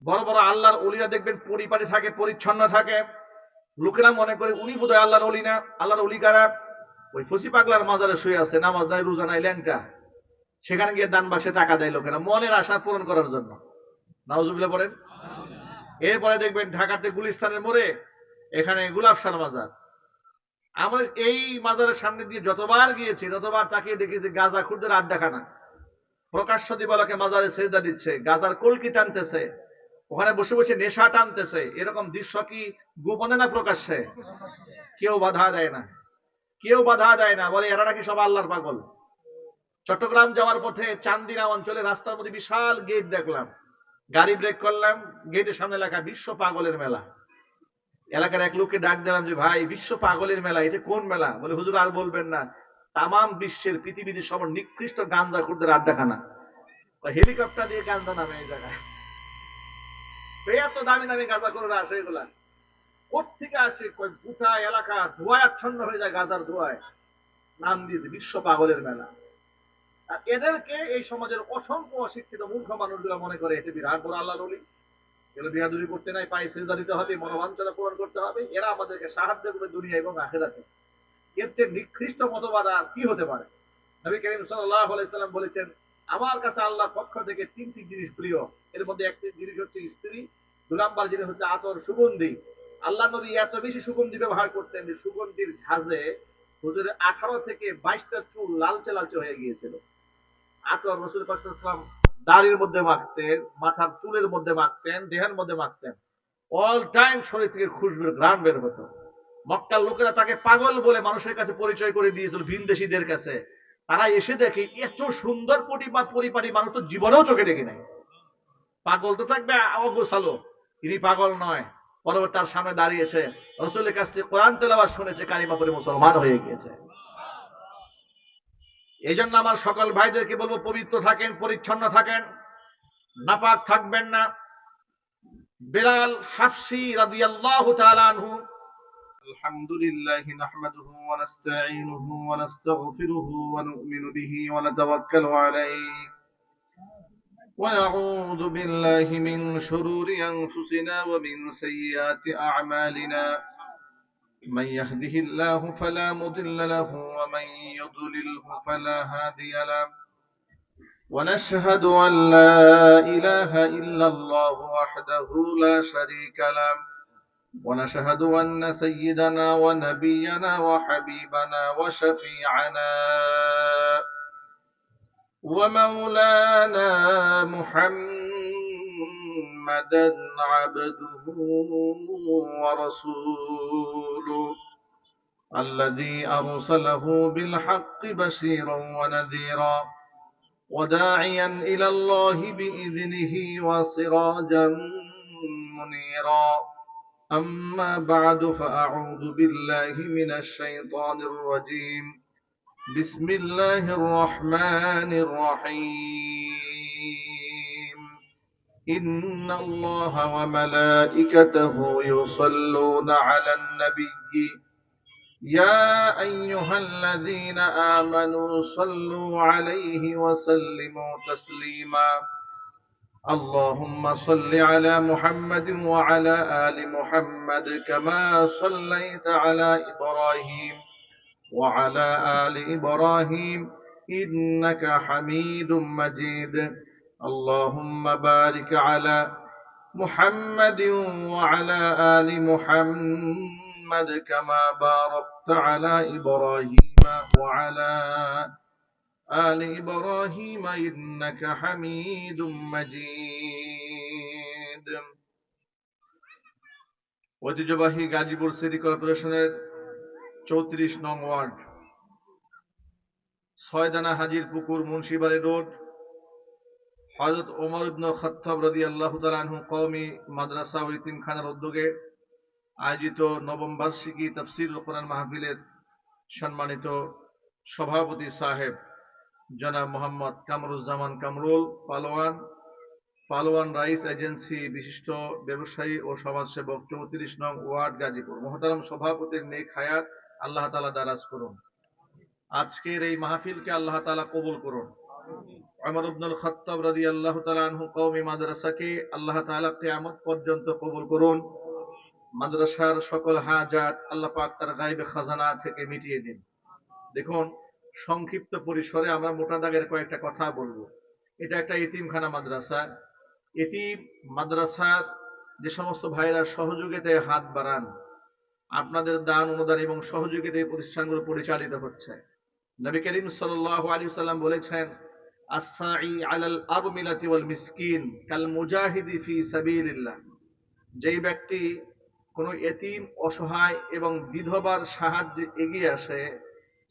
বড় বড় আল্লাহর ওলিরা দেখবেন পরিপাটি থাকে, পরিচ্ছন্ন থাকে। লোকেরা মনে করে উনি বোধহয় আল্লাহর ওলি না। আল্লাহর ওলি কারা? ওই ফসি পাগলার মাজারে শুয়ে আছে, নামাজ নাই, রোজা নাই, ল্যাংটা। সেখানে গিয়ে দান বাক্সে টাকা দেয় লোকেরা মনের আশা পূরণ করার জন্য। নাউজুবিল্লাহ পড়েন। এরপরে দেখবেন ঢাকাতে গুলিস্তানের মোড়ে এখানে গোলাপ শাহ মাজার। আমরা এই মাজারের সামনে দিয়ে যতবার গিয়েছি ততবার তাকিয়ে দেখি যে গাঁজা খুরদের আড্ডাখানা। প্রকাশ্য দিবালকে মাজারে সেজদা দিচ্ছে, গাঁজার কলকি টানতেছে, ওখানে বসে বসে নেশা টানতেছে। এরকম দৃশ্য কি গোপনে না প্রকাশ্যে? কেউ বাধা দেয় না, কেউ বাধা দেয় না, বলে এরা নাকি সব আল্লাহর পাগল। চট্টগ্রাম যাওয়ার পথে চান্দিনা অঞ্চলে রাস্তার মধ্যে বিশাল গেট দেখলাম, গাড়ি ব্রেক করলাম, গেটের সামনে লেখা বিশ্ব পাগলের মেলা। এলাকার এক লোককে ডাক দিলাম যে ভাই, বিশ্ব পাগলের মেলা, এটা কোন মেলা? বলে হুজুর আর বলবেন না, তামাম বিশ্বের পৃথিবীতে সব নিকৃষ্ট গাঞ্জা খুরদের আড্ডাখানা। হেলিকপ্টার দিয়ে গাঞ্জা নামে এই জায়গায়। এত দামি দামি গাঁজা করে আসে এগুলা কোথেকে আসে? গোটা এলাকা ধোঁয়ায় আচ্ছন্ন হয়ে যায় গাঁজার ধোঁয়ায়। নাম দিয়েছে বিশ্ব পাগলের মেলা। আর এদেরকে এই সমাজের অসংখ্য অশিক্ষিত মূর্খ মানুষগুলো মনে করে এতে বিরাট বড় আল্লাহর ওলি। এগুলো বিয়াদুরি করতে নাই, পায়ে সেজদা দিতে হবে, মনোবাঞ্ছনা পূরণ করতে হবে। এরা আমাদেরকে সাহায্য করবে দুনিয়া এবং আখিরাতে। এর চেয়ে নিকৃষ্ট মতবাদ আর কি হতে পারে? নবী করিম সাল্লাল্লাহু আলাইহি সাল্লাম বলেছেন, আমার কাছে আল্লাহর পক্ষ থেকে তিনটি জিনিস প্রিয়। এর মধ্যে একটি জিনিস হচ্ছে স্ত্রী, 2 নাম্বার জিনিস হচ্ছে আতর, সুগন্ধি। আল্লাহ নবী এত বেশি সুগন্ধি ব্যবহার করতেন যে সুগন্ধির ঝাঁজে হুজুরের 18 থেকে 22টা চুল লালচে লালচে হয়ে গিয়েছিল। আতর রাসূল পাক সাল্লাল্লাহু আলাইহি ওয়াসাল্লাম দাড়ির মধ্যে মাখতেন, মাথার চুলের মধ্যে মাখতেন, দেহের মধ্যে মাখতেন। অল টাইম শরীর থেকে খুশবুর ঘ্রাণ বের হতো। মক্কার লোকেরা তাকে পাগল বলে মানুষের কাছে পরিচয় করে দিয়েছিল, ভিনদেশীদের কাছে। তারা এসে দেখে এত সুন্দর পরিপাটি মানুষ তো জীবনেও চোখে দেখে নাই। পাগল তো থাকবে অগোছালো, তিনি পাগল নয়। পরবর্তী তার সামনে দাঁড়িয়েছে, রসুলের কাছ থেকে কোরআন তেলাওয়াত শুনেছে, কালিমা পড়ে মুসলমান হয়ে গিয়েছে। এই জন্য আমার সকল ভাইদেরকে বলবো, পবিত্র থাকেন, পরিচ্ছন্ন থাকেন, নাপাক থাকবেন না। বেলাল হাফসি রাদিয়াল্লাহু তাআলা আনহু, الحمد لله نحمده ونستعينه ونستغفره ونؤمن به ونتوكل عليه ونعوذ بالله من شرور أنفسنا ومن سيئات أعمالنا. من يهده الله فلا مضل له ومن يضلله فلا هادي له. ونشهد أن لا إله إلا الله وحده لا شريك له. ونشهد أن سيدنا ونبينا وحبيبنا وشفيعنا ومولانا محمدا عبده ورسوله الذي أرسله بالحق بشيرا ونذيرا وداعيا إلى الله بإذنه وسراجا منيرا. أما بعد فأعوذ بالله من الشيطان الرجيم. بسم الله الرحمن الرحيم. إن الله وملائكته يصلون على النبي يا أيها الذين آمنوا صلوا عليه وسلموا تسليما. اللهم صل على محمد وعلى آل محمد كما صليت على إبراهيم وعلى آل إبراهيم إنك حميد مجيد. اللهم بارك على محمد وعلى آل محمد كما باركت على إبراهيم وعلى آل إبراهيم إنك حميد مجيد. ঐতিহ্যবাহী গাজীপুর সিটি কর্পোরেশনের 34 নং ওয়ার্ড, 6 দানা হাজির পুকুর, মুন্সিবাড়ি রোড, হযরত ওমর ইবনে খাত্তাব রাদিয়াল্লাহু তাআলা আনহু কওমি মাদ্রাসা ও ইতিমখানার উদ্যোগে আয়োজিত নবম বার্ষিকী তাফসীরুল কোরআন মাহফিলের সম্মানিত সভাপতি সাহেব জনাব মোহাম্মদ কামরুজ্জামান কামরুল পালোয়ান রাইস এজেন্সি বিশিষ্ট ব্যবসায়ী ও সমাজসেবক, 34 নং ওয়ার্ড, গাজীপুর। মোহতারাম সভাপতির নেক হায়াত আল্লাহ তাআলা দারাজ করুন। আজকের এই মাহফিলকে আল্লাহ তাআলা কবুল করুন। ওমর ইবনুল খাত্তাব রাদিয়াল্লাহু তাআলা আনহু কওমি মাদ্রাসাকে আল্লাহ তাআলা কিয়ামত পর্যন্ত কবুল করুন। মাদ্রাসার সকল হাজাত আল্লাহ পাক তার গায়বে খাজানা থেকে মিটিয়ে দিন। দেখুন, সংক্ষিপ্ত পরিসরে আমরা মোটা দাগের কয়েকটা কথা বলবো। এটা একটা এতিমখানা মাদ্রাসা। এতিম মাদ্রাসার যে সমস্ত ভাইরা সহযোগিতায় হাত বাড়ান, আপনাদের দান অনুদান এবং সহযোগিতায় প্রতিষ্ঠানগুলো পরিচালিত হচ্ছে। নবী করিম সাল্লাল্লাহু আলাইহি ওয়াসাল্লাম বলেছেন, আসসাই আলাল আরমিলাতি ওয়াল মিসকিন কাল মুজাহিদি ফি সাবিলিল্লাহ। যেই ব্যক্তি কোনো এতিম, অসহায় এবং বিধবার সাহায্যে এগিয়ে আসে,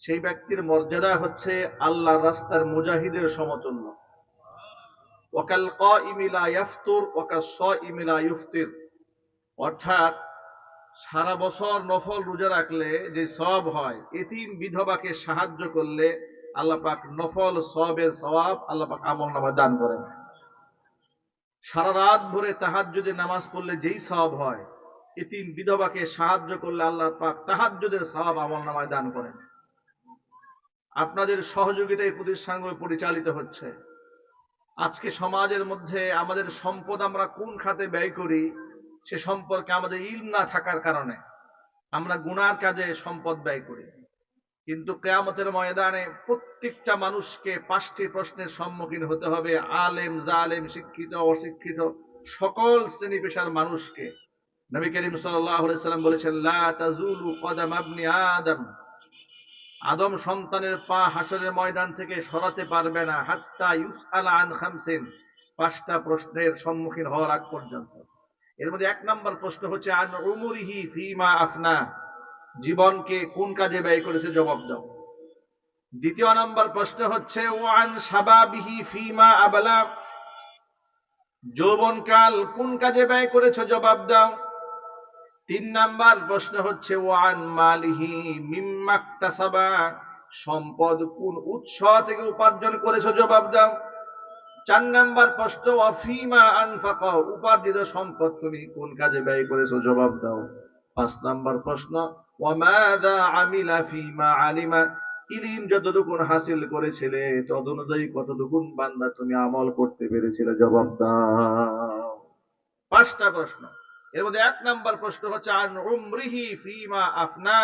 সেই ব্যক্তির মর্যাদা হচ্ছে আল্লাহর রাস্তার মুজাহিদের সমতুল্য। ওয়াকাল কাইমি লা ইয়াফতুর ওয়াকাস সাইমি লা ইফতির। অর্থাৎ সারা বছর নফল রোজা রাখলে যে সওয়াব হয়, এতিম বিধবাকে সাহায্য করলে আল্লাহ পাক নফল সওয়াবের সওয়াব আল্লাহ পাক আমলনামায় দান করেন। সারা রাত ভরে তাহাজ্জুদের নামাজ পড়লে যেই সওয়াব হয়, এতিম বিধবাকে সাহায্য করলে আল্লাহ পাক তাহাজ্জুদের সওয়াব আমলনামায় দান করেন। আপনাদের সহযোগিতায় প্রতিষ্ঠানগুলো পরিচালিত হচ্ছে। আজকে সমাজের মধ্যে আমাদের সম্পদ আমরা কোন খাতে ব্যয় করি সে সম্পর্কে আমাদের ইলম না থাকার কারণে আমরা গুনার কাজে সম্পদ ব্যয় করি। কিন্তু কিয়ামতের ময়দানে প্রত্যেকটা মানুষকে 5টি প্রশ্নের সম্মুখীন হতে হবে। আলেম, জালেম, শিক্ষিত, অশিক্ষিত, সকল শ্রেণী পেশার মানুষকে। নবী করিম সাল্লাল্লাহু আলাইহি সাল্লাম বলেছেন, লা তাজুলু কদাম ইবনি আদম। আদম সন্তানের পা হাসরের ময়দান থেকে সরাতে পারবে না হাত্তা ইউসআলা আন খামসিন। 5টা প্রশ্নের সম্মুখীন হওয়ার আগ পর্যন্ত। এর মধ্যে 1 নম্বর প্রশ্ন হচ্ছে আন উমরিহি ফিমা আফনা। জীবনকে কোন কাজে ব্যয় করেছে জবাব দাও। 2য় নম্বর প্রশ্ন হচ্ছে ওয়ান শাবাবিহি ফিমা আবলা। যৌবনকাল কোন কাজে ব্যয় করেছো জবাব দাও। 3 নম্বর প্রশ্ন হচ্ছে ওয়ান মালিহি মিম্মা ইকতাসাবা। সম্পদ কোন উৎস থেকে উপার্জন করেছো জবাব দাও। 4 নম্বর প্রশ্ন ওয়াফিমা আনফাকা। উপার্জিত সম্পদ তুমি কোন কাজে ব্যয় করেছো জবাব দাও। 5 নম্বর প্রশ্ন ওয়ামাযা আমিলা ফিমা আলিমা। ইলম যতটুকু হাসিল করেছিলে তদনুযায়ী কতটুকু বান্দা তুমি আমল করতে পেরেছিলে জবাব দাও। 5টা প্রশ্ন। এর মধ্যে 1 নম্বর প্রশ্ন হচ্ছে আন উমরিহি ফিমা আফনা।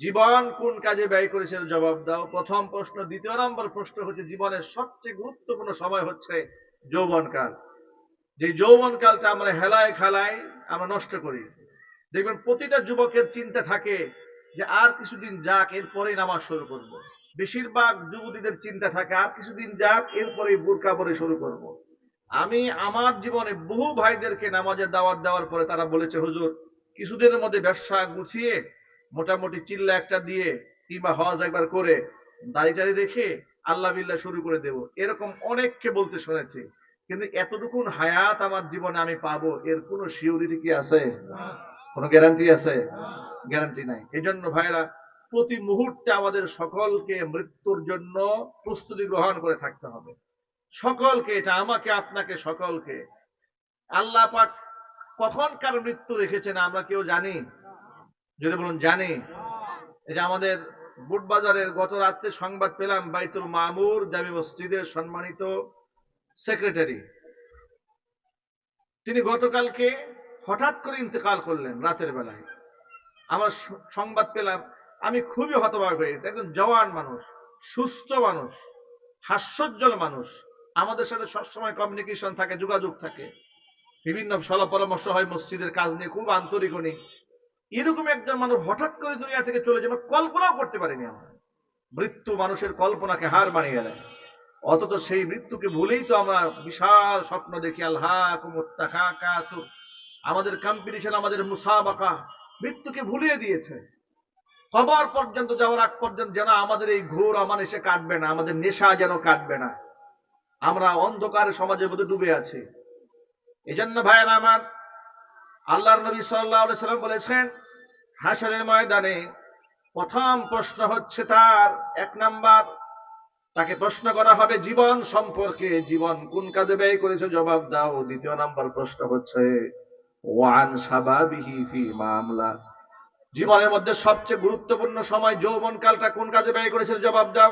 জীবন কোন কাজে ব্যয় করেছিল জবাব দাও, প্রথম প্রশ্ন। 2য় নম্বর প্রশ্ন হচ্ছে জীবনের সবচেয়ে গুরুত্বপূর্ণ সময় হচ্ছে যৌবনকাল। যে যৌবনকালটা আমরা হেলায় খেলায় আমরা নষ্ট করি। দেখবেন প্রতিটা যুবকের চিন্তা থাকে যে আর কিছুদিন যাক এরপরেই নামাজ শুরু করব। বেশিরভাগ যুবতীদের চিন্তা থাকে আর কিছুদিন যাক এরপরেই বুরকা পরে শুরু করব। আমি আমার জীবনে বহু ভাইদেরকে নামাজের দাওয়াত দেওয়ার পরে তারা বলেছে, হুজুর কিছুদিনের মধ্যে ব্যবসা গুছিয়ে মোটামুটি চিল্লা একটা দিয়ে কিংবা হজ একবার করে দাড়ি টাড়ি রেখে আল্লাহ বিল্লাহ শুরু করে দেব। এরকম অনেককে বলতে শুনেছি। কিন্তু এতটুকুন হায়াত আমার জীবনে আমি পাবো এর কোনো সিউরিটি কি আছে? কোনো গ্যারান্টি আছে? গ্যারান্টি নাই। এজন্য ভাইরা প্রতি মুহূর্তে আমাদের সকলকে মৃত্যুর জন্য প্রস্তুতি গ্রহণ করে থাকতে হবে। সকলকে, এটা আমাকে আপনাকে সকলকে। আল্লাহ পাক কখন কার মৃত্যু রেখেছেন আমরা কেউ জানি? যদি বলুন জানি। এই যে আমাদের বুটবাজারের গত রাত্রে সংবাদ পেলাম, বাইতুল মামুর জামি মসজিদের সম্মানিত সেক্রেটারি, তিনি গতকালকে হঠাৎ করে ইন্তেকাল করলেন রাতের বেলায়। আমার সংবাদ পেলাম, আমি খুবই হতবাক হয়ে গেছি। একজন জওয়ান মানুষ, সুস্থ মানুষ, হাস্যোজ্জ্বল মানুষ, আমাদের সাথে সবসময় কমিউনিকেশন থাকে, যোগাযোগ থাকে, বিভিন্ন সলা পরামর্শ হয় মসজিদের কাজ নিয়ে, খুব আন্তরিক উনি। এরকম একজন মানুষ হঠাৎ করে দুনিয়া থেকে চলে যাবে কল্পনাও করতে পারিনি আমরা। মৃত্যু মানুষের কল্পনাকে হার মানিয়ে দেয়। অথচ সেই মৃত্যুকে ভুলেই তো আমরা বিশাল স্বপ্ন দেখি। আল্লাহ আমাদের কম্পিটিশন, আমাদের মুসাবাকা মৃত্যুকে ভুলিয়ে দিয়েছে। কবর পর্যন্ত যাওয়ার আগ পর্যন্ত যেন আমাদের এই ঘোর আমার এসে কাটবে না, আমাদের নেশা যেন কাটবে না। আমরা অন্ধকারে সমাজের মধ্যে ডুবে আছি। এজন্য ভাইয়েরা আমার, আল্লাহর নবী সাল্লাল্লাহু আলাইহি সাল্লাম বলেছেন হাশরের ময়দানে প্রথম প্রশ্ন হচ্ছে তার 1 নাম্বার, তাকে প্রশ্ন করা হবে জীবন সম্পর্কে, জীবন কোন কাজে ব্যয় করেছে জবাব দাও। 2য় নাম্বার প্রশ্ন হচ্ছে ওয়ান শাবাবিহি ফিমা আমলা। জীবনের মধ্যে সবচেয়ে গুরুত্বপূর্ণ সময় যৌবনকালটা কোন কাজে ব্যয় করেছে জবাব দাও।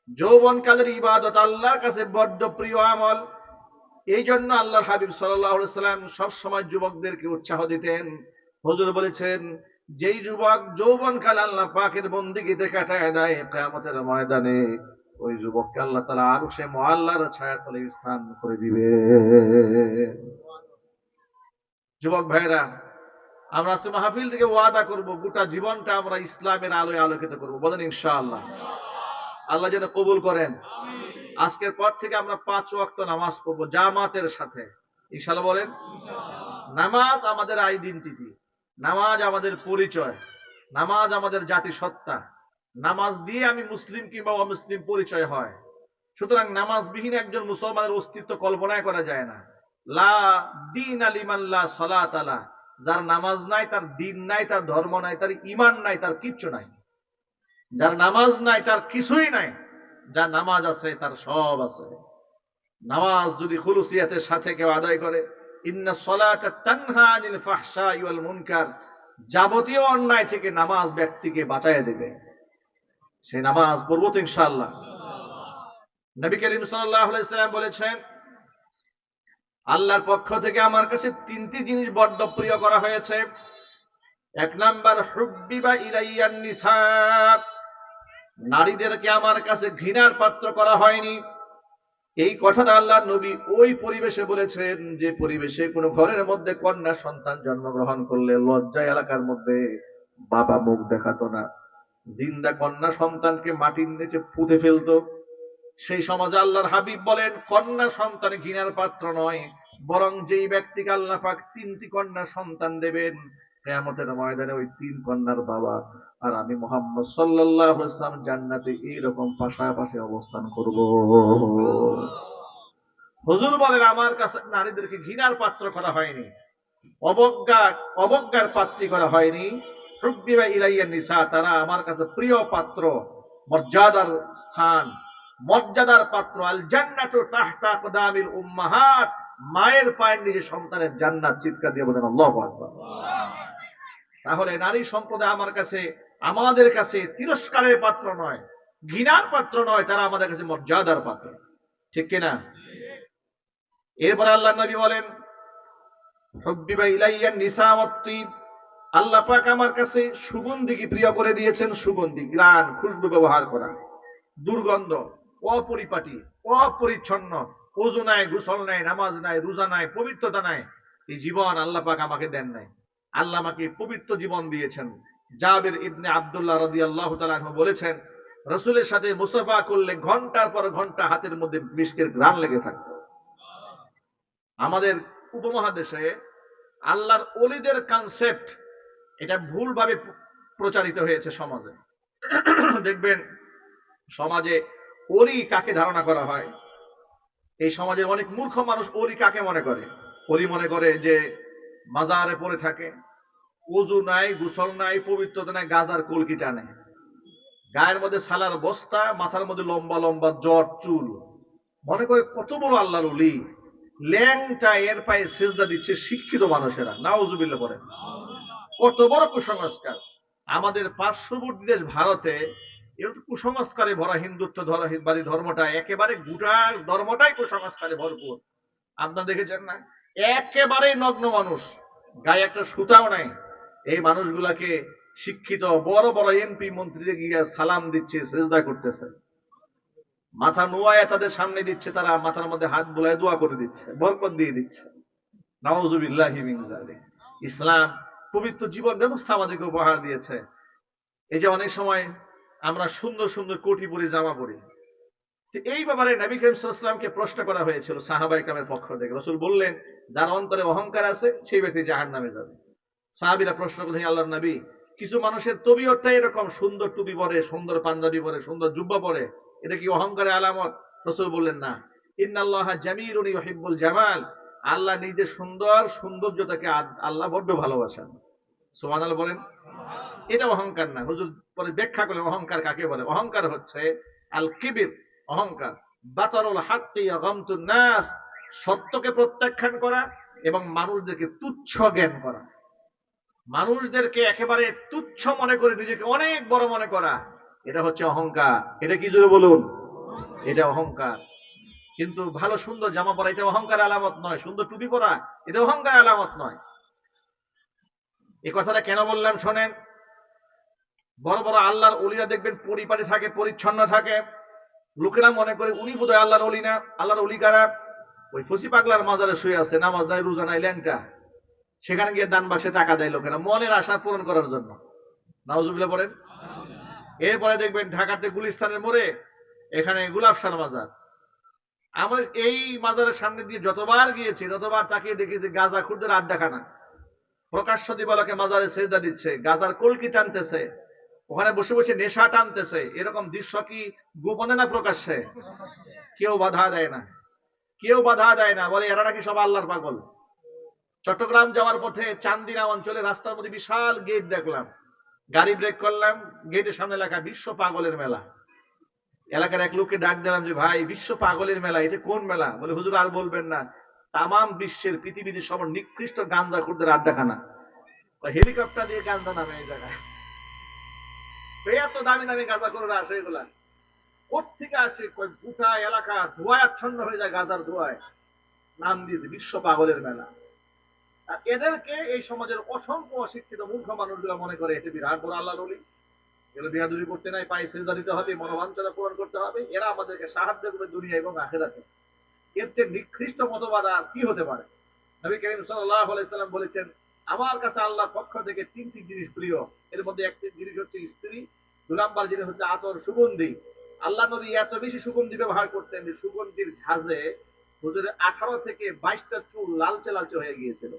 যৌবনকালের ইবাদত আল্লাহর কাছে বড্ড প্রিয় আমল। এই জন্য আল্লাহর হাবিব সাল্লাল্লাহু আলাইহি সাল্লাম সব সময় যুবকদেরকে উৎসাহ দিতেন। হুজুর বলেছেন, যেই যুবক যৌবনকাল আল্লাহ পাকের বন্দেগীতে কাটায় দেয়, কিয়ামতের ময়দানে ওই যুবককে আল্লাহ তাআলা আরশে মুআল্লার ছায়াতলে স্থান করে দিবে। যুবক ভাইরা, আমরা আজকে মাহফিল থেকে ওয়াদা করব, গোটা জীবনটা আমরা ইসলামের আলোয় আলোকিত করব। বলেন ইনশাআল্লাহ। আল্লাহ যেন কবুল করেন। আজকের পর থেকে আমরা 5 ওয়াক্ত নামাজ পড়বো জামাতের সাথে, ইনশাআল্লাহ বলেন। নামাজ আমাদের আইডেন্টিটি, নামাজ আমাদের পরিচয়, নামাজ আমাদের জাতিসত্তা। নামাজ দিয়ে আমি মুসলিম কিংবা অমুসলিম পরিচয় হয়। সুতরাং নামাজবিহীন একজন মুসলমানের অস্তিত্ব কল্পনাই করা যায় না। লা দীন লিমান লা সালাত আলা, যার নামাজ নাই তার দিন নাই, তার ধর্ম নাই, তার ঈমান নাই, তার কিচ্ছু নাই। যার নামাজ নাই তার কিছুই নাই, যার নামাজ আছে তার সব আছে। নামাজ যদি খুলুসিয়াতের সাথে কেউ আদায় করে, ইন্না সলাতা তানহা আনিল ফাহশাই ওয়াল মুনকার, যাবতীয় অন্যায় থেকে নামাজ ব্যক্তিকে বাঁচায় দেবে। সেই নামাজ পড়বো তো ইনশাআল্লাহ। নবী করিম সাল্লাল্লাহু আলাইহি সাল্লাম বলেছেন, আল্লাহর পক্ষ থেকে আমার কাছে 3টি জিনিস বড্ড প্রিয় করা হয়েছে। 1 নাম্বার, হুব্বিবা ইলাইয়ান নিসা, নারীদেরকে আমার কাছে ঘৃণার পাত্র করা হয়নি। এই কথাটা আল্লাহ নবী ওই পরিবেশে বলেছেন যে পরিবেশে কোনো ঘরের মধ্যে কন্যা সন্তান জন্মগ্রহণ করলে লজ্জায় এলাকার মধ্যে বাবা মুখ দেখাতো না, জিন্দা কন্যা সন্তানকে মাটির নিচে পুঁতে ফেলতো। সেই সমাজে আল্লাহর হাবিব বলেন, কন্যা সন্তান ঘৃণার পাত্র নয়, বরং যেই ব্যক্তিকে আল্লাহ পাক 3টি কন্যা সন্তান দেবেন, কিয়ামতের ময়দানে ওই 3 কন্যার বাবা আর আমি মুহাম্মদ সাল্লাল্লাহু আলাইহি ওয়াসাল্লাম জান্নাতে এইরকম পাশাপাশি অবস্থান করব। হুজুর বলেন, আমার কাছে নারীদেরকে ঘৃণার পাত্র করা হয়নি, অবজ্ঞার পাত্রী করা হয়নি। হুব্বিবা ইলাইয়ান নিসা, তারা আমার কাছে প্রিয় পাত্র, মর্যাদার স্থান, মর্যাদার পাত্র। আল জান্নাতু তাহতা আকদামিল উম্মাহাত, মায়ের পায়ের নিচে সন্তানের জান্নাত। চিৎকার দিয়ে বলেন আল্লাহু আকবার। তাহলে নারী সম্প্রদায় আমার কাছে, আমাদের কাছে তিরস্কারের পাত্র নয়, ঘৃণার পাত্র নয়, তারা আমাদের কাছে মর্যাদার পাত্র। ঠিক কিনা? এরপরে আল্লাহ নবী বলেন, হুব্বিবা ইলাইয়ান নিসা ওয়াত-তিব, আল্লাহ পাক আমার কাছে সুগন্ধিকে প্রিয় করে দিয়েছেন। সুগন্ধি, ঘ্রাণ, খুশবু ব্যবহার করা। দুর্গন্ধ, অপরিপাটি, অপরিচ্ছন্ন, ওযু নাই, গোসল নাই, নামাজ নাই, রোজা নাই, পবিত্রতা নাই, এই জীবন আল্লাহ পাক আমাকে দেন নাই। আল্লাহ আমাকে পবিত্র জীবন দিয়েছেন। জাবির ইবনে আব্দুল্লাহ রাদিয়াল্লাহু তাআলা আনহু বলেছেন, রাসূলের সাথে মুসাফা করলে ঘন্টার পর ঘন্টা হাতের মধ্যে মিশকের ঘ্রাণ লেগে থাকতো। আমাদের উপমহাদেশে আল্লাহর ওলিদের কনসেপ্ট এটা ভুলভাবে প্রচারিত হয়েছে সমাজে। দেখবেন সমাজে ওলি কাকে ধারণা করা হয়, এই সমাজের অনেক মূর্খ মানুষ ওলি কাকে মনে করে? ওলি মনে করে যে মাজারে পড়ে থাকে, ওযু নাই, গোসল নাই, পবিত্রতা নাই, গাজার কলকি টানে, গায়ের মধ্যে সালার বস্তা, মাথার মধ্যে লম্বা লম্বা জট চুল, মনে করে কত বড় আল্লাহর ওলি। ল্যাংটা এর পায়ে সেজদা দিচ্ছে শিক্ষিত মানুষেরা, নাউজুবিল্লাহ বলেন। কত বড় কুসংস্কার! আমাদের পার্শ্ববর্তী দেশ ভারতে এরকম কুসংস্কারে ভরা হিন্দুত্ব ধরাবাড়ি ধর্মটা, একেবারে গোটা ধর্মটাই কুসংস্কারে ভরপুর। আপনারা দেখেছেন না? একেবারে নগ্ন মানুষ, গায়ে একটা সুতাও নাই। এই মানুষগুলাকে শিক্ষিত বড় বড় এমপি মন্ত্রীরা গিয়ে সালাম দিচ্ছে, সেজদা করতেছে, মাথা নোয়ায় তাদের সামনে দিচ্ছে, তারা মাথার মধ্যে হাত বুলায় দোয়া করে দিচ্ছে, বরকত দিয়ে দিচ্ছে। নাউজুবিল্লাহি মিন যালিক। ইসলাম পবিত্র জীবন ব্যবস্থা আমাদেরকে উপহার দিয়েছে। এই যে অনেক সময় আমরা সুন্দর সুন্দর কোটি পরি, জামা পরি, এই ব্যাপারে নবী করিম সাল্লাল্লাহু আলাইহি ওয়াসাল্লামকে প্রশ্ন করা হয়েছিল সাহাবায়ে কেরামের পক্ষ থেকে। রাসূল বললেন, যার অন্তরে অহংকার আছে সেই ব্যক্তি জাহান্নামে যাবে। সাহাবীরা প্রশ্ন করলেন, আল্লাহর নবী, কিছু মানুষের তবিয়তটাই এরকম, সুন্দর টুপি পরে, সুন্দর পাঞ্জাবি পরে, সুন্দর জুব্বা পরে, এটা কি অহংকারের আলামত? রাসূল বললেন, না। ইন্নাল্লাহা জামিলুন ইউহিব্বুল জামাল, আল্লাহ নিজে সুন্দর, সৌন্দর্যতাকে আল্লাহ বড্ড ভালোবাসেন। সুবহানাল্লাহ বলেন। এটা অহংকার না। হুজুর পরে ব্যাখ্যা করলেন অহংকার কাকে বলে। অহংকার হচ্ছে আল কিবির, অহংকার, বাতারুল হাক্কি ওয়া গামতুন নাস, সত্যকে প্রত্যাখ্যান করা এবং মানুষদেরকে তুচ্ছ জ্ঞান করা, মানুষদেরকে একেবারে তুচ্ছ মনে করে নিজেকে অনেক বড় মনে করা, এটা হচ্ছে অহংকার। এটা কি জোরে বলুন? এটা অহংকার। কিন্তু ভালো সুন্দর জামা পরা এটা অহংকার আলামত নয়, সুন্দর টুপি পরা এটা অহংকার আলামত নয়। এই কথাটা কেন বললাম শোনেন। বড় বড় আল্লাহর ওলিরা দেখবেন পরিপাটি থাকে, পরিচ্ছন্ন থাকে। লোকেরা মনে করে উনি বোধহয় আল্লাহর ওলি না। আল্লাহর ওলি কারা? ওই ফসি পাগলার মাজারে শুয়ে আছে, নামাজ নাই, রোজা নাই, ল্যাংটা। সেখানে গিয়ে দান বাক্সে টাকা দেয় লোকেরা মনের আশা পূরণ করার জন্য। নাউজুবিল্লাহ পড়েন। এরপরে দেখবেন ঢাকাতে গুলিস্তানের মোড়ে এখানে গোলাপ শাহ মাজার। আমরা এই মাজারের সামনে দিয়ে যতবার গিয়েছি ততবার তাকিয়ে দেখেছি গাঁজাখুরদের আড্ডাখানা। প্রকাশ্য দিবালকে মাজারে সেজদা দিচ্ছে, গাঁজার কলকি টানতেছে, ওখানে বসে বসে নেশা টানতেছে। এরকম দৃশ্য কি গোপনে না প্রকাশ্যে? কেউ বাধা দেয় না, কেউ বাধা দেয় না, বলে এরা নাকি সব আল্লাহর পাগল। চট্টগ্রাম যাওয়ার পথে চান্দিনা অঞ্চলে রাস্তার মধ্যে বিশাল গেট দেখলাম, গাড়ি ব্রেক করলাম, গেটের সামনে লেখা বিশ্ব পাগলের মেলা। এলাকার এক লোককে ডাক দিলাম যে ভাই, বিশ্ব পাগলের মেলা এটা কোন মেলা? বলে হুজুর আর বলবেন না, তামাম বিশ্বের পৃথিবীতে সব নিকৃষ্ট গাঁজাখুরদের আড্ডাখানা। হেলিকপ্টার দিয়ে গাঁজা নামে এই জায়গায়। এত দামি দামি গাঁজাখুররা আসে, এগুলা কোথেকে আসে? গোটা এলাকা ধোঁয়ায় আচ্ছন্ন হয়ে যায়, গাঁজার ধোঁয়ায়। নাম দিয়েছে বিশ্ব পাগলের মেলা। আর এদেরকে এই সমাজের অসংখ্য অশিক্ষিত মূর্খ মানুষগুলো মনে করে এতে বিরাট বড় আল্লাহর ওলি। এগুলো বিহাদুরি করতে নাই, পায়ে সেজদা দিতে হবে, মনোবাঞ্ছনা পূরণ করতে হবে। এরা আমাদেরকে সাহায্য করবে দুনিয়া এবং আখিরাতে। এর চেয়ে নিকৃষ্ট মতবাদ আর কি হতে পারে? নবী করিম সাল্লাল্লাহু আলাইহি সাল্লাম বলেছেন, আমার কাছে আল্লাহর পক্ষ থেকে তিনটি জিনিস প্রিয়। এর মধ্যে একটি জিনিস হচ্ছে স্ত্রী, 2 নাম্বার জিনিস হচ্ছে আতর, সুগন্ধি। আল্লাহ নবী এত বেশি সুগন্ধি ব্যবহার করতেন যে সুগন্ধির ঝাঁজে হুজুরের 18 থেকে 22টা চুল লালচে লালচে হয়ে গিয়েছিল।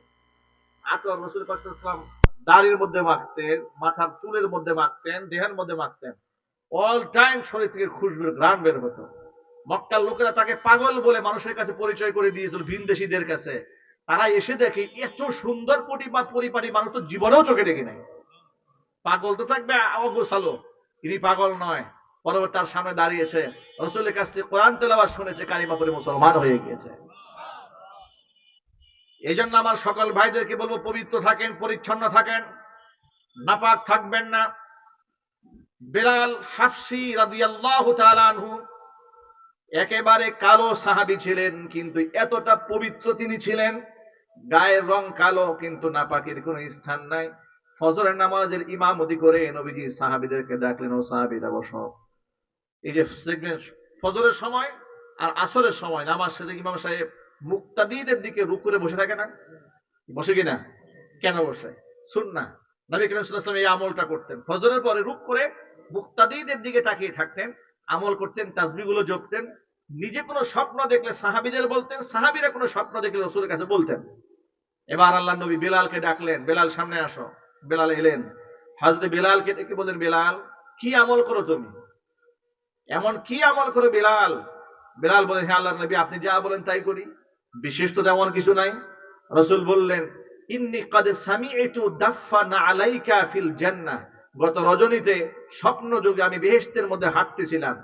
আতর রাসূল পাক সাল্লাল্লাহু আলাইহি ওয়াসাল্লাম দাড়ির মধ্যে মাখতেন, মাথার চুলের মধ্যে মাখতেন, দেহের মধ্যে মাখতেন। অল টাইম শরীর থেকে খুশবুর ঘ্রাণ বের হতো। মক্কার লোকেরা তাকে পাগল বলে মানুষের কাছে পরিচয় করে দিয়েছিল, ভিনদেশীদের কাছে। তারা এসে দেখে এত সুন্দর পরিপাটি মানুষ তো জীবনেও চোখে দেখে নাই। পাগল তো থাকবে অগোছালো, তিনি পাগল নয়। পরবর্তী তার সামনে দাঁড়িয়েছে, রাসূলের কাছ থেকে কোরআন তেলাওয়াত শুনেছে, কালিমা পড়ে মুসলমান হয়ে গিয়েছে। এই জন্য আমার সকল ভাইদেরকে বলবো, পবিত্র থাকেন, পরিচ্ছন্ন থাকেন, নাপাক থাকবেন না। বেলাল হাফসি রাদিয়াল্লাহু তাআলা আনহু একেবারে কালো সাহাবী ছিলেন, কিন্তু এতটা পবিত্র তিনি ছিলেন। গায়ের রং কালো, কিন্তু নাপাকের কোনো স্থান নাই। ফজরের নামাজের ইমামতি করে নবীজি সাহাবীদেরকে ডাকলেন, ও সাহাবীরা বসো। এই যে ফজরের সময় আর আসরের সময় নামাজ শেষে ইমাম সাহেব মুক্তাদিদের দিকে রুক করে বসে থাকে না? বসে কিনা? কেন বসে? সুন্নাহ। নবী করিম সাল্লাল্লাহু আলাইহি ওয়াসাল্লাম এই আমলটা করতেন। ফজরের পরে রুক করে মুক্তাদিদের দিকে তাকিয়ে থাকতেন, আমল করতেন, তাসবিহগুলো জপতেন। নিজে কোনো স্বপ্ন দেখলে সাহাবীদের বলতেন, সাহাবীরা কোনো স্বপ্ন দেখলে রাসূলের কাছে বলতেন। এবার আল্লাহর নবী বেলালকে ডাকলেন, বেলাল সামনে আসো। বেলাল এলেন। হযরত বেলালকে ডেকে বলেন, বেলাল কি আমল করো তুমি? এমন কি আমল করো বেলাল? বেলাল বলেন, হে আল্লাহর নবী, আপনি যা বলেন তাই করি, বিশেষ তো তেমন কিছু নাই। রাসূল বললেন, ইন্নী কাদ সামি'তু দাফফান আলাইকা ফিল জান্নাহ। গত রজনীতে স্বপ্ন যুগে আমি বেহেশতের মধ্যে হাঁটতেছিলাম,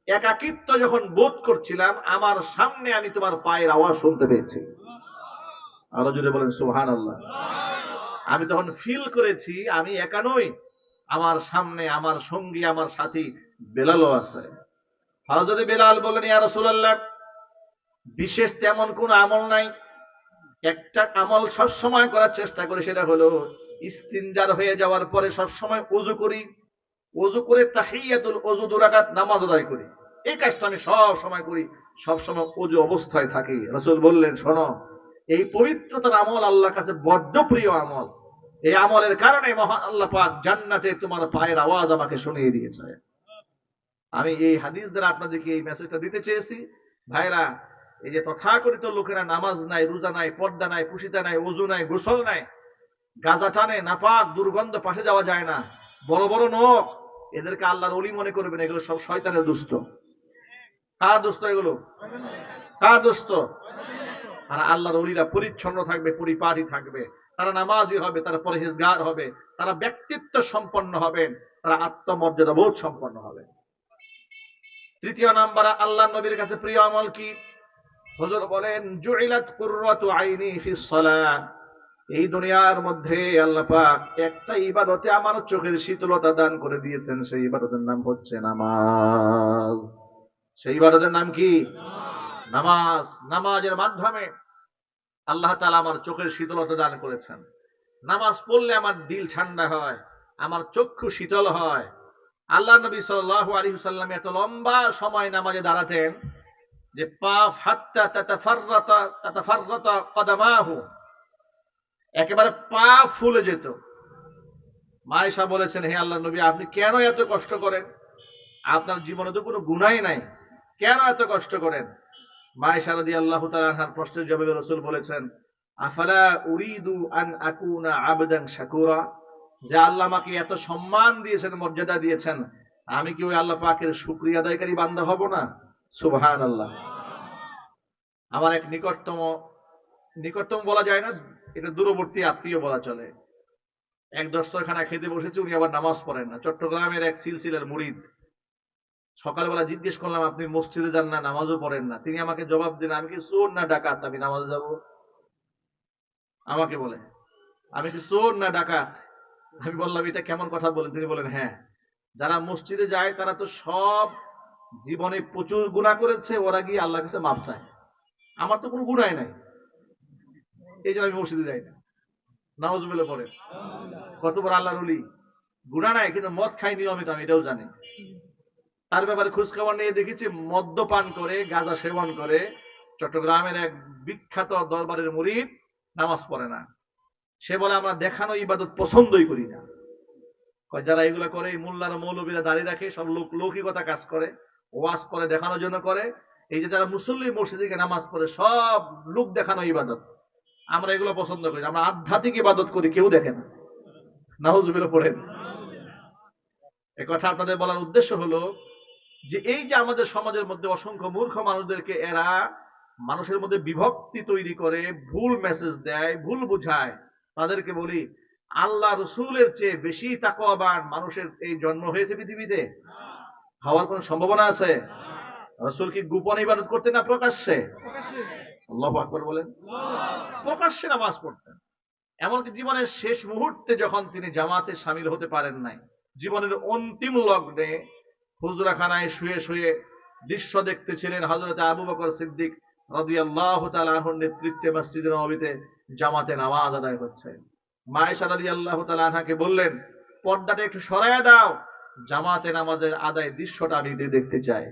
একাকিত্ব যখন বোধ করছিলাম, আমার সামনে আমি তোমার পায়ের আওয়াজ শুনতে পেয়েছি। আরো জোরে বলেন সুবহানাল্লাহ। আমি তখন ফিল করেছি আমি একা নই, আমার সামনে আমার সঙ্গী, আমার সাথী বেলালও আছে। হযরত বেলাল বললেন, ইয়া রাসূলুল্লাহ, বিশেষ তেমন কোন আমল নাই, একটা আমল সব সময় করার চেষ্টা করি, সেটা হলো ইস্তিনজার হয়ে যাওয়ার পরে সব সময় ওযু করি, ওযু করে তাহিয়াতুল ওযু 2 রাকাত নামাজ আদায় করি। এই কাজটা আমি সব সময় করি, সব সময় ওযু অবস্থায় থাকি। রাসূল বললেন, শোনো, এই পবিত্রতার আমল আল্লাহর কাছে বড্ড প্রিয় আমল। এই আমলের কারণে মহান আল্লাহ পাক জান্নাতে তোমার পায়ের আওয়াজ আমাকে শুনিয়ে দিয়েছে। আমি এই হাদিস দ্বারা আপনাদেরকে এই মেসেজটা দিতে চেয়েছি। ভাইরা, এই যে তথাকথিত লোকেরা নামাজ নাই, রোজা নাই, পর্দা নাই, পুশিতা নাই, ওযু নাই, গোসল নাই, গাঁজা টানে, নাপাক, দুর্গন্ধ, পাশে যাওয়া যায় না, বড় বড় নখ, এদেরকে আল্লাহর ওলি মনে করবেন, এগুলো সব শয়তানের দুষ্ট। কার দুষ্ট এগুলো? কার দুষ্ট? আর আল্লাহর ওলিরা পরিচ্ছন্ন থাকবে, পরিপাটি থাকবে, তারা নামাজি হবে, তারা পরহেজগার হবে, তারা ব্যক্তিত্ব সম্পন্ন হবেন, তারা আত্মমর্যাদা বোধ সম্পন্ন হবেন। তৃতীয় নাম্বার, আল্লাহ নবীর কাছে প্রিয় আমল কি? হুজুর বলেন, জুইলাত কুররাতু আইনি ফিস সালাহ। এই দুনিয়ার মধ্যে আল্লাহ পাক একটা ইবাদতে আমার চোখের শীতলতা দান করে দিয়েছেন, সেই ইবাদতের নাম হচ্ছে নামাজ। সেই ইবাদতের নাম কি? নামাজ। নামাজের মাধ্যমে আল্লাহ তাআলা আমার চোখের শীতলতা দান করেছেন। নামাজ পড়লে আমার দিল ঠান্ডা হয়, আমার চক্ষু শীতল হয়। আল্লাহ নবী সাল্লাল্লাহু আলাইহি ওয়াসাল্লাম এত লম্বা সময় নামাজে দাঁড়াতেন যে পা হাত্তা তাতাফাররাতা কদামাহু, একেবারে পা ফুলে যেত। মা আয়েশা বলেছেন, হে আল্লাহর নবী, আপনি কেন এত কষ্ট করেন? আপনার জীবনে তো কোনো গুনাহই নাই, কেন এত কষ্ট করেন? মা আয়েশা রাদিয়াল্লাহু তাআলা আনহার প্রশ্নের জবাবে রাসূল বলেছেন, আফালা উরিদু আন আকুনা আবদান শাকুরা, যে আল্লাহ আমাকে এত সম্মান দিয়েছেন, মর্যাদা দিয়েছেন, আমি কি ওই আল্লাহ পাকের শুকরিয়া আদায়কারী বান্দা হব না? সুবহানাল্লাহ। আমার এক নিকটতম, নিকটতম বলা যায় না, এটা দূরবর্তী আত্মীয় বলা চলে, এক দস্তরখানা খেতে বসেছে, উনি আবার নামাজ পড়েন না, চট্টগ্রামের এক সিলসিলার মুরিদ। সকালবেলা জিজ্ঞেস করলাম, আপনি মসজিদে যান না, নামাজও পড়েন না? তিনি আমাকে জবাব দিন, আমি কি চোর না ডাকাত আমি নামাজে যাব? আমাকে বলে, আমি কি চোর না ডাকাত? আমি বললাম, এটা কেমন কথা বলেন? তিনি বলেন, হ্যাঁ, যারা মসজিদে যায় তারা তো সব জীবনে প্রচুর গুনাহ করেছে, ওরা গিয়ে আল্লাহর কাছে মাপ চায়। আমার তো কোনো গুনাহ নাই, এই জন্য আমি মসজিদে যাই না। নাউজুবিল্লাহ পড়ে। কত বড় আল্লাহর ওলি! গুনাহ নাই, কিন্তু মদ খাই নিয়মিত, আমি এটাও জানি। তার ব্যাপারে খোঁজ খবর নিয়ে দেখেছি, মদ্যপান করে, গাঁজা সেবন করে, চট্টগ্রামের এক বিখ্যাত দরবারের মুরিদ নামাজ পড়ে না। সে বলে, আমরা দেখানো ইবাদত পছন্দই করি না। যারা এগুলা করে, মোল্লারা মৌলবীরা দাঁড়িয়ে রাখে, সব লোক লৌকিকতা কাজ করে, ওয়াজ করে, দেখানোর জন্য করে। এই যে যারা মুসল্লি মসজিদে নামাজ পড়ে, সব লোক দেখানো ইবাদত। আমরা এগুলো পছন্দ করি, আমরা আধ্যাত্মিক ইবাদত করি, কেউ দেখে না। নাউজুবিল্লাহ পড়েন। এ কথা আপনাদের বলার উদ্দেশ্য হলো যে এই যে আমাদের সমাজের মধ্যে অসংখ্য মূর্খ মানুষদেরকে এরা মানুষের মধ্যে বিভক্তি তৈরি করে, ভুল মেসেজ দেয়, ভুল বুঝায়, তাদেরকে বলি, আল্লাহ রসুলের চেয়ে বেশি তাকওয়াবান মানুষের এই জন্ম হয়েছে পৃথিবীতে? হওয়ার কোন সম্ভাবনা আছে? রসুল কি গোপনে ইবাদত করতেন না প্রকাশ্যে? আল্লাহু আকবার বলেন। প্রকাশ্যে নামাজ পড়তেন। এমনকি জীবনের শেষ মুহূর্তে যখন তিনি জামাতে শামিল হতে পারেন নাই, জীবনের অন্তিম লগ্নে হুজরাখানায় শুয়ে শুয়ে দৃশ্য দেখতেছিলেন হযরত আবু বকর সিদ্দিক রাদিয়াল্লাহু তাআলা আনহুর নেতৃত্বে মসজিদে নববীতে জামাতে নামাজ আদায় হচ্ছে। মা আয়েশা রাদিয়াল্লাহু তাআলা আনহাকে বললেন, পর্দাটা একটু সরায়া দাও, জামাতে নামাজের আদায় দৃশ্যটা আমি দেখতে চাই।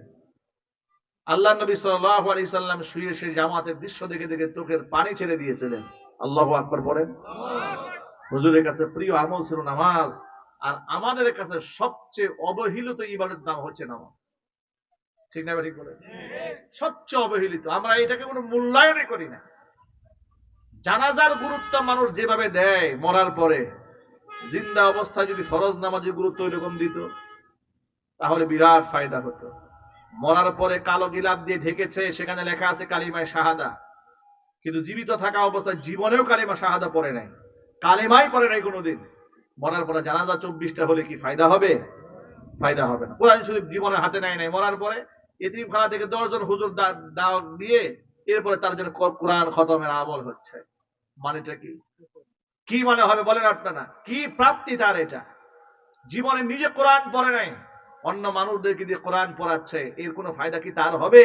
আল্লাহ নবী সাল্লাল্লাহু আলাইহি সাল্লাম শুয়ে সেই জামাতের দৃশ্য দেখে দেখে চোখের পানি ছেড়ে দিয়েছিলেন। আল্লাহু আকবার বলেন। হুজুরের কাছে প্রিয় আমল ছিল নামাজ, আর আমাদের কাছে সবচেয়ে অবহেলিত ইবাদতের নাম হচ্ছে নামাজ। ঠিক না ঠিক বলেন? সবচেয়ে অবহেলিত, আমরা এটাকে কোনো মূল্যায়নই করি না। জানাজার গুরুত্ব মানুষ যেভাবে দেয় মরার পরে, জিন্দা অবস্থায় যদি ফরজ নামাজের গুরুত্ব এরকম দিত, তাহলে বিরাট ফায়দা হতো। মরার পরে কালো গিলাপ দিয়ে ঢেকেছে, সেখানে লেখা আছে কালিমায়ে শাহাদা, কিন্তু জীবিত থাকা অবস্থায় জীবনেও কালিমা শাহাদা পড়ে নাই, কালিমাই পড়ে নাই কোনোদিন। মরার পরে জানাজা 24টা হলে কি ফায়দা হবে? ফায়দা হবে না। কোরআন শরীফ জীবনের হাতে নেয় নাই, মরার পরে এতিমখানা থেকে 10 জন হুজুর দাওয়াত দিয়ে এরপরে তার জন্য কোরআন খতমের আমল হচ্ছে। মানেটা কি? কি মানে হবে বলেন আপনারা? কি প্রাপ্তি তার এটা? জীবনে নিজে কোরআন পড়ে নাই, অন্য মানুষদেরকে দিয়ে কোরআন পড়াচ্ছে, এর কোনো ফায়দা কি তার হবে?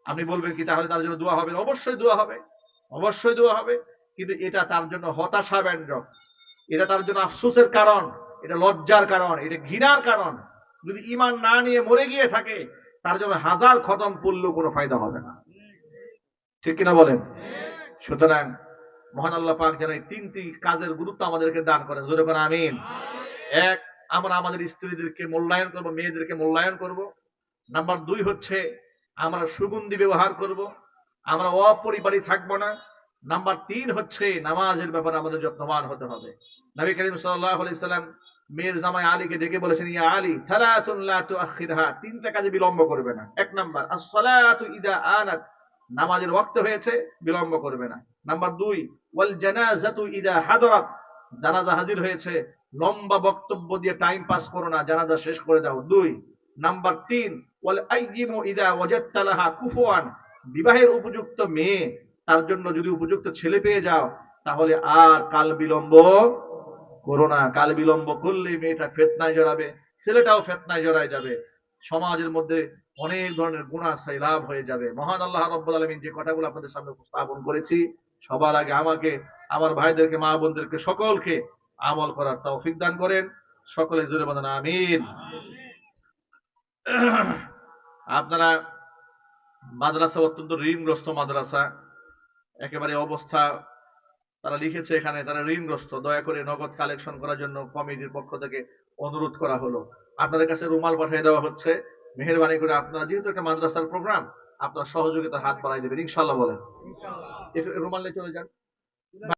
আপনি বলবেন কি তাহলে তার জন্য দোয়া হবে? অবশ্যই দোয়া হবে, অবশ্যই দোয়া হবে, কিন্তু এটা তার জন্য হতাশা ব্যঞ্জক, এটা তার জন্য আফসোসের কারণ, এটা লজ্জার কারণ, এটা ঘৃণার কারণ। যদি ঈমান না নিয়ে মরে গিয়ে থাকে, তার জন্য হাজার খতম পড়লেও কোনো ফায়দা হবে না। ঠিক কিনা বলেন? সুতরাং মহান আল্লাহ পাক যেন এই 3টি কাজের গুরুত্ব আমাদেরকে দান করেন। জোরে করে আমিন। এক, আমরা আমাদের স্ত্রীদেরকে মূল্যায়ন করব, মেয়েদেরকে মূল্যায়ন করব। নাম্বার 2 হচ্ছে আমরা সুগন্ধি ব্যবহার করব, আমরা অপরিবারী থাকবো না। নাম্বার 3 হচ্ছে নামাজের ব্যাপারে আমাদের যত্নবান হতে হবে। নবী করিম সাল্লাল্লাহু আলাইহি সাল্লাম মেয়ের জামাই আলীকে ডেকে বলেছেন, ইয়া আলী থালাসুন লা তুআখিরহা, 3টা কাজে বিলম্ব করবে না। 1 নাম্বার আস-সালাতু ইযা আনাত, নামাজের ওয়াক্ত হয়েছে বিলম্ব করবে না। নাম্বার 2 ওয়াল জানাজাতু ইযা হাদারাত, জানাজা হাজির হয়েছে, লম্বা বক্তব্য দিয়ে টাইম পাস করো না, জানাজা শেষ করে দাও। 2 নাম্বার 3 ওয়াল আইয়িমু ইযা ওয়াজাদতা লাহা কুফুয়ান, বিবাহের উপযুক্ত মেয়ে, তার জন্য যদি উপযুক্ত ছেলে পেয়ে যাও, তাহলে আর কাল বিলম্ব করো না। কাল বিলম্ব করলে মেয়েটা ফিতনায় জড়াবে, ছেলেটাও ফিতনায় জড়ায় যাবে, সমাজের মধ্যে অনেক ধরনের গুনাহ লাভ হয়ে যাবে। মহান আল্লাহ রাব্বুল আলামিন যে কথাগুলো আপনাদের সামনে উপস্থাপন করেছি, সবার আগে আমাকে, আমার ভাইদেরকে, মা বোনদেরকে সকলকে আমল করার তৌফিক দান করেন। সকলে জোরে বলেন আমিন। আপনারা, মাদ্রাসা অত্যন্ত ঋণগ্রস্ত মাদ্রাসা, একেবারে অবস্থা, তারা লিখেছে এখানে তারা ঋণগ্রস্ত। দয়া করে নগদ কালেকশন করার জন্য কমিটির পক্ষ থেকে অনুরোধ করা হলো। আপনাদের কাছে রুমাল পাঠিয়ে দেওয়া হচ্ছে, মেহেরবানি করে আপনারা, যেহেতু একটা মাদ্রাসার প্রোগ্রাম, আপনারা সহযোগিতার হাত বাড়াই দেবেন ইনশাল্লাহ। বলেন, একটু রুমাল নিয়ে চলে যান।